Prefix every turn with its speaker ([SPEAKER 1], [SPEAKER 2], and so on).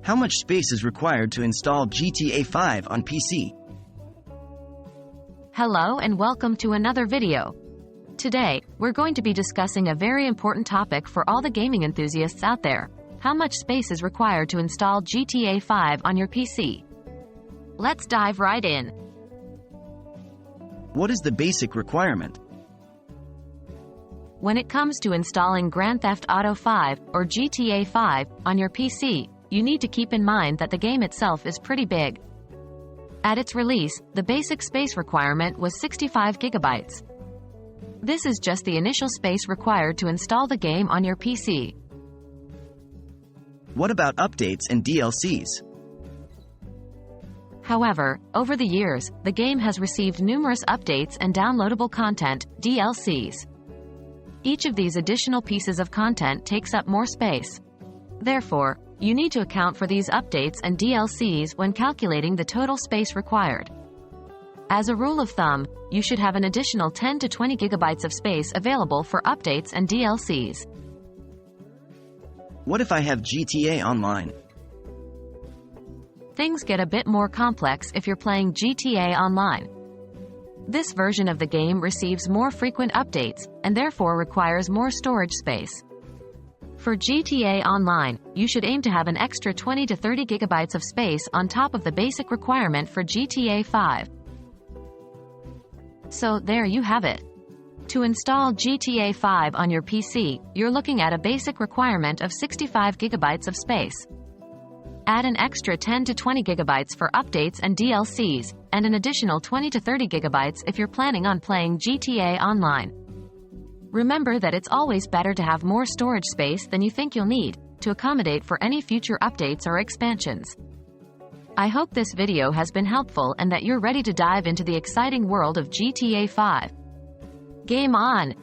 [SPEAKER 1] How much space is required to install GTA 5 on PC?
[SPEAKER 2] Hello and welcome to another video. Today, we're going to be discussing a very important topic for all the gaming enthusiasts out there. How much space is required to install GTA 5 on your PC? Let's dive right in.
[SPEAKER 1] What is the basic requirement?
[SPEAKER 2] When it comes to installing Grand Theft Auto 5 or GTA 5 on your PC, you need to keep in mind that the game itself is pretty big. At its release, the basic space requirement was 65 gigabytes. This is just the initial space required to install the game on your PC.
[SPEAKER 1] What about updates and DLCs?
[SPEAKER 2] However, over the years, the game has received numerous updates and downloadable content, DLCs. Each of these additional pieces of content takes up more space. Therefore, you need to account for these updates and DLCs when calculating the total space required. As a rule of thumb, you should have an additional 10 to 20 gigabytes of space available for updates and DLCs.
[SPEAKER 1] What if I have GTA Online?
[SPEAKER 2] Things get a bit more complex if you're playing GTA Online. This version of the game receives more frequent updates, and therefore requires more storage space. For GTA Online, you should aim to have an extra 20 to 30 gigabytes of space on top of the basic requirement for GTA 5. So there you have it. To install GTA 5 on your PC, you're looking at a basic requirement of 65 gigabytes of space. Add an extra 10 to 20 gigabytes for updates and DLCs, and an additional 20 to 30 gigabytes if you're planning on playing GTA Online. Remember that it's always better to have more storage space than you think you'll need, to accommodate for any future updates or expansions. I hope this video has been helpful and that you're ready to dive into the exciting world of GTA 5. Game on!